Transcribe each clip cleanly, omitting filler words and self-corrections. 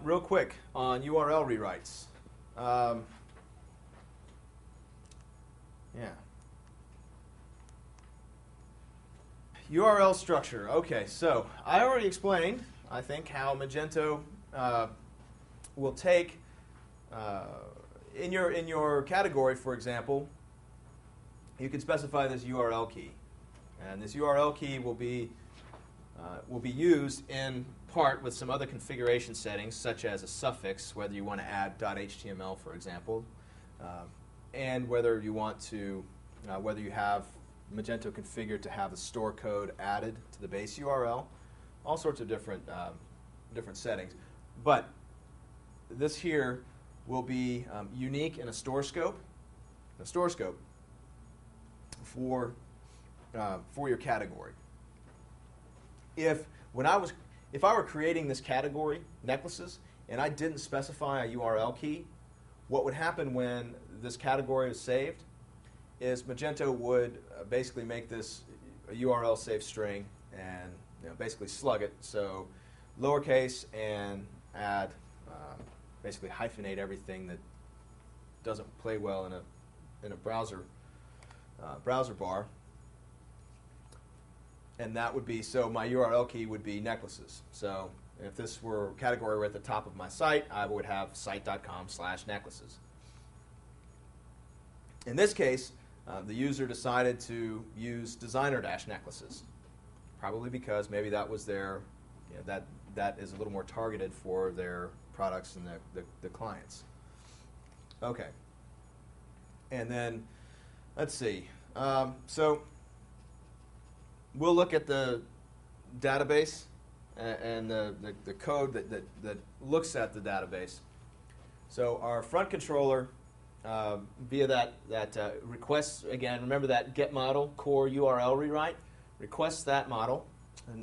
Real quick on URL rewrites. Yeah. URL structure. Okay, so I already explained, I think, how Magento will take in your category, for example, you can specify this URL key, and this URL key will be used in part with some other configuration settings, such as a suffix, whether you want to add .html, for example, and whether you want to whether you have Magento configured to have a store code added to the base URL, all sorts of different settings. But this here will be unique in a store scope, for your category. If I were creating this category, necklaces, and I didn't specify a URL key, what would happen when this category is saved is Magento would basically make this a URL safe string and basically slug it. So lowercase and add, basically hyphenate everything that doesn't play well in a browser bar. And that would be, so my URL key would be necklaces. So if this were category were at the top of my site, I would have site.com/necklaces. In this case, the user decided to use designer-necklaces, probably because maybe that was their, that is a little more targeted for their products and the clients. Okay. And then, let's see. So we'll look at the database and the code that looks at the database. So our front controller, via that requests, again, remember that get model core URL rewrite, requests that model,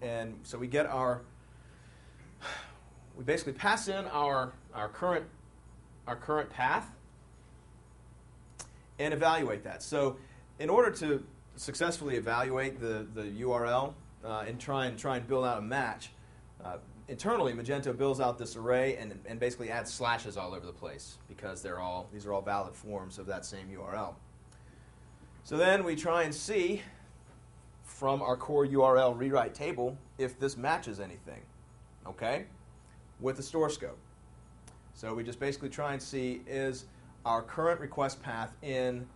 and so we get we basically pass in our current path and evaluate that. So in order to successfully evaluate the URL and try and build out a match, internally Magento builds out this array and basically adds slashes all over the place because these are all valid forms of that same URL. So then we try and see from our core URL rewrite table if this matches anything, okay, with the store scope. So we just basically try and see, is our current request path in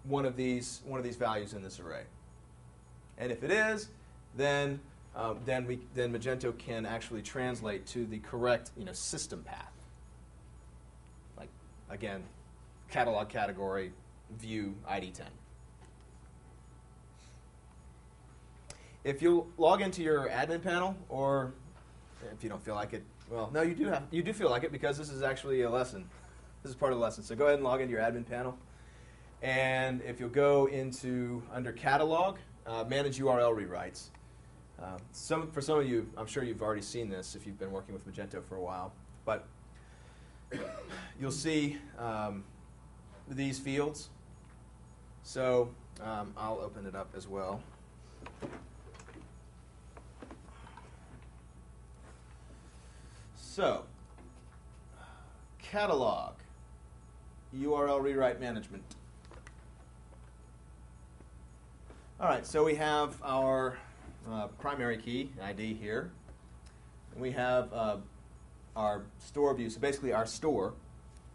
one of these values in this array, and if it is, then Magento can actually translate to the correct system path. Like again, catalog category view ID 10. If you log into your admin panel, or if you don't feel like it, well, no, you do feel like it because this is actually a lesson. This is part of the lesson. So go ahead and log into your admin panel. And if you'll go under Catalog, Manage URL Rewrites. For some of you, I'm sure you've already seen this if you've been working with Magento for a while, but you'll see these fields. So I'll open it up as well. So, Catalog, URL Rewrite Management. All right, so we have our primary key, ID here. And we have our store view, so basically our store,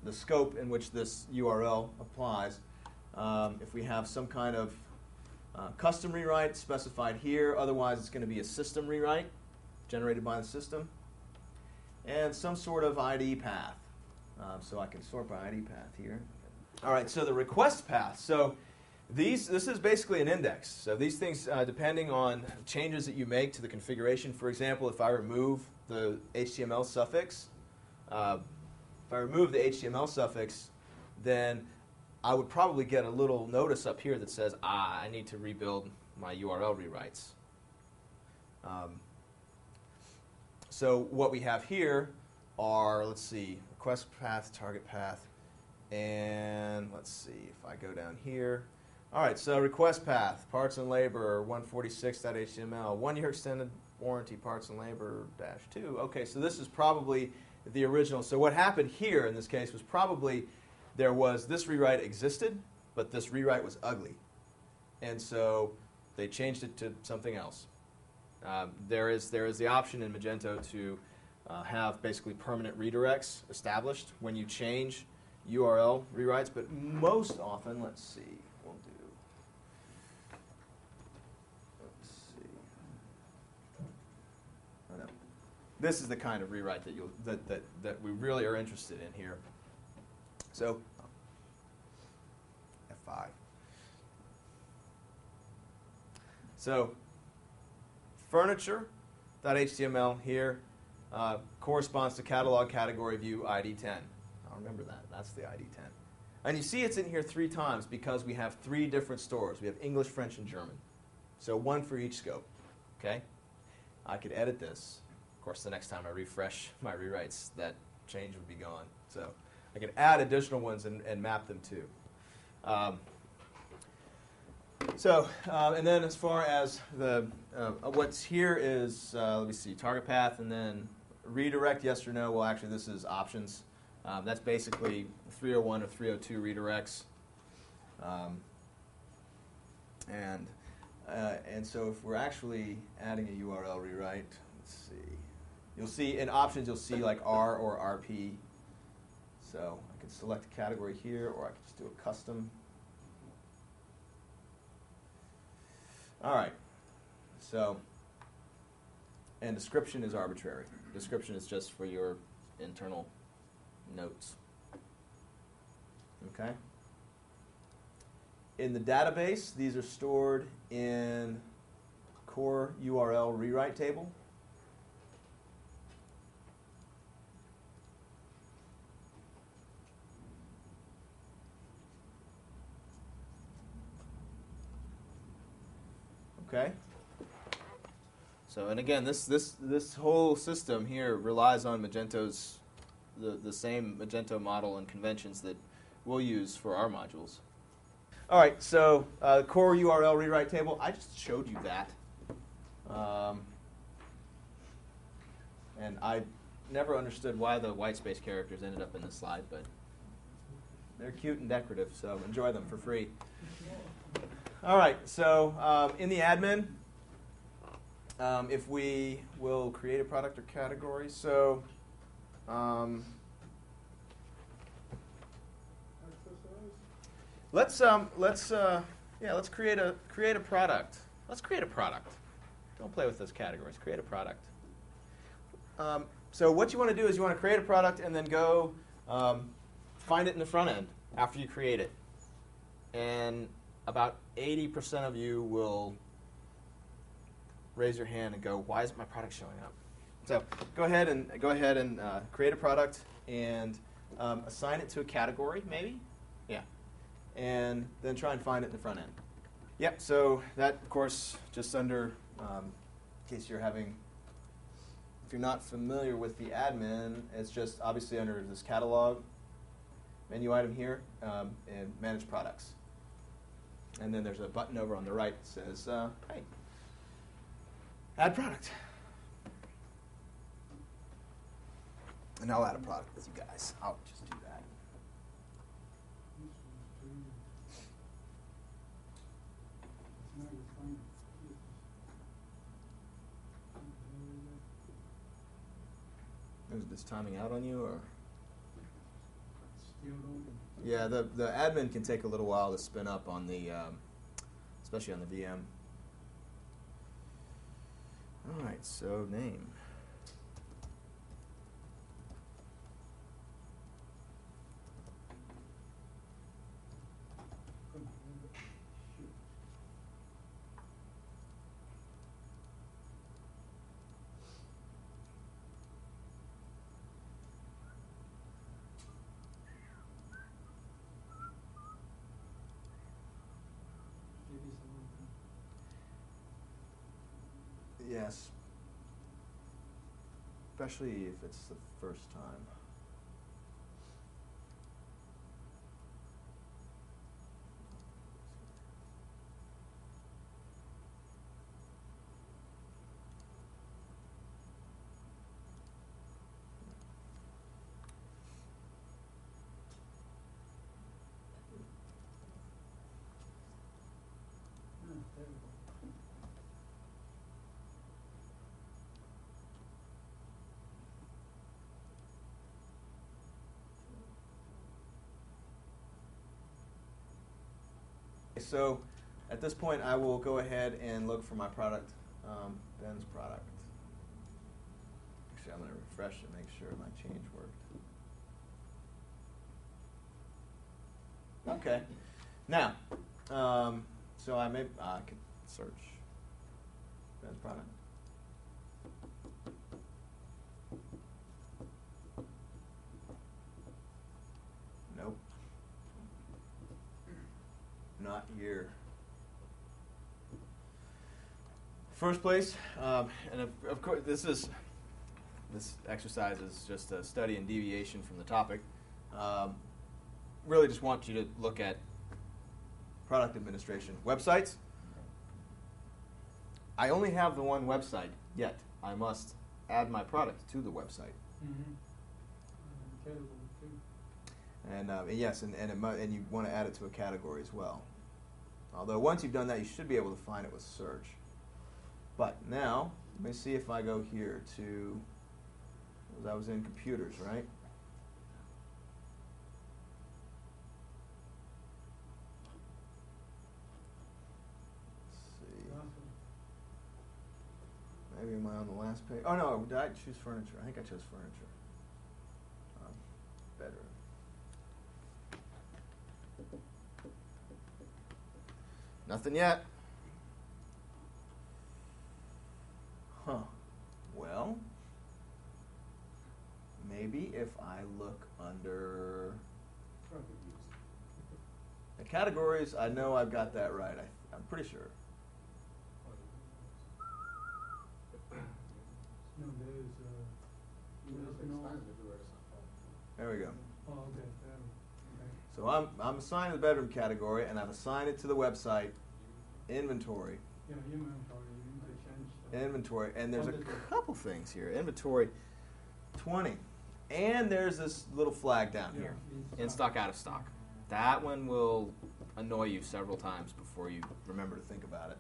the scope in which this URL applies. If we have some kind of custom rewrite specified here, otherwise it's going to be a system rewrite generated by the system. And some sort of ID path. So I can sort by ID path here. All right, so the request path. So this is basically an index. So these things, depending on changes that you make to the configuration, for example, if I remove the HTML suffix, then I would probably get a little notice up here that says, I need to rebuild my URL rewrites. So what we have here are, let's see, request path, target path, and let's see, if I go down here, All right, so request path, parts and labor, 146.html, 1 year extended warranty, parts and labor, -2. Okay, so this is probably the original. So what happened here in this case was probably this rewrite existed, but this rewrite was ugly. And so they changed it to something else. There is the option in Magento to have basically permanent redirects established when you change URL rewrites, but most often, let's see. This is the kind of rewrite that we really are interested in here. So F5. So furniture.html here corresponds to catalog category view ID 10. I'll remember that. That's the ID 10. And you see it's in here 3 times because we have 3 different stores. We have English, French, and German. So 1 for each scope. Okay? I could edit this. Of course, the next time I refresh my rewrites, that change would be gone. So I can add additional ones and map them too. And then as far as what's here is, let me see, target path and then redirect, yes or no. Well, actually, this is options. That's basically 301 or 302 redirects. And so if we're actually adding a URL rewrite, let's see. You'll see in options, you'll see like R or RP. So I can select a category here, or I can just do a custom. All right. So, and description is arbitrary. Description is just for your internal notes. Okay. In the database, these are stored in core URL rewrite table. Okay. So, and again, this whole system here relies on Magento's the same Magento model and conventions that we'll use for our modules. All right. So, core URL rewrite table. I just showed you that, and I never understood why the white space characters ended up in this slide, but they're cute and decorative, so enjoy them for free. All right, so in the admin, if we will create a product or category, so let's create a product. Let's create a product. Don't play with those categories. Create a product. So what you want to do is you want to create a product and then go find it in the front end after you create it, and about 80% of you will raise your hand and go, "Why isn't my product showing up?" So go ahead and create a product and assign it to a category, maybe, yeah, and then try and find it in the front end. Yep. So that, of course, just under in case you're having, if you're not familiar with the admin, it's just obviously under this catalog menu item here and manage products. And then there's a button over on the right that says, hey, add product. And I'll add a product with you guys. I'll just do that. Is this timing out on you, or? Yeah, the admin can take a little while to spin up on the, especially on the VM. All right, so name. Yes, especially if it's the first time. So at this point, I will go ahead and look for my product, Ben's product. Actually, I'm going to refresh and make sure my change worked. Okay. Now, so I could search Ben's product. Nope. Not here. First place, and of course, this exercise is just a study in deviation from the topic. Really, just want you to look at product administration websites. I only have the one website yet. I must add my product to the website. Mm-hmm. And yes, and you want to add it to a category as well. Although once you've done that, you should be able to find it with search. But now, let me see if I go here to, I was in computers, right? Let's see. Maybe am I on the last page? Oh no, did I choose furniture? I think I chose furniture. Bedroom. Nothing yet. Huh. Well, maybe if I look under the categories, I know I've got that right. I'm pretty sure. No, there's no. There we go. Oh, okay. So I'm assigned the bedroom category, and I've assigned it to the website inventory. Yeah, inventory. You need to change that. Inventory, and there's a couple things here. Inventory 20, and there's this little flag down here, in stock, out of stock. That one will annoy you several times before you remember to think about it.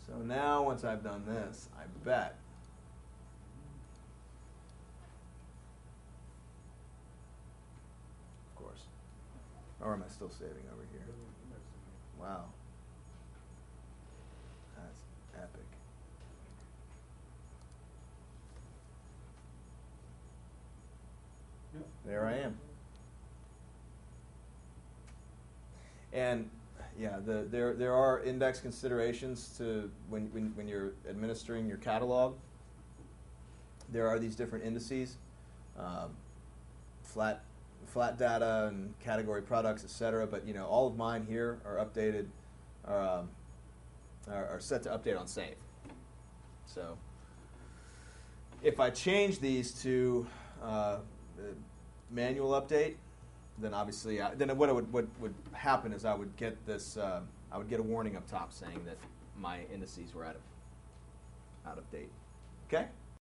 So now, once I've done this, I bet or am I still saving over here? Wow. That's epic. Yep. There I am. And yeah, there are index considerations to when you're administering your catalog. There are these different indices, flat data and category products, etc. But all of mine here are updated, are set to update on save. So if I change these to manual update, then obviously then what would happen is I would get this I would get a warning up top saying that my indices were out of date. Okay.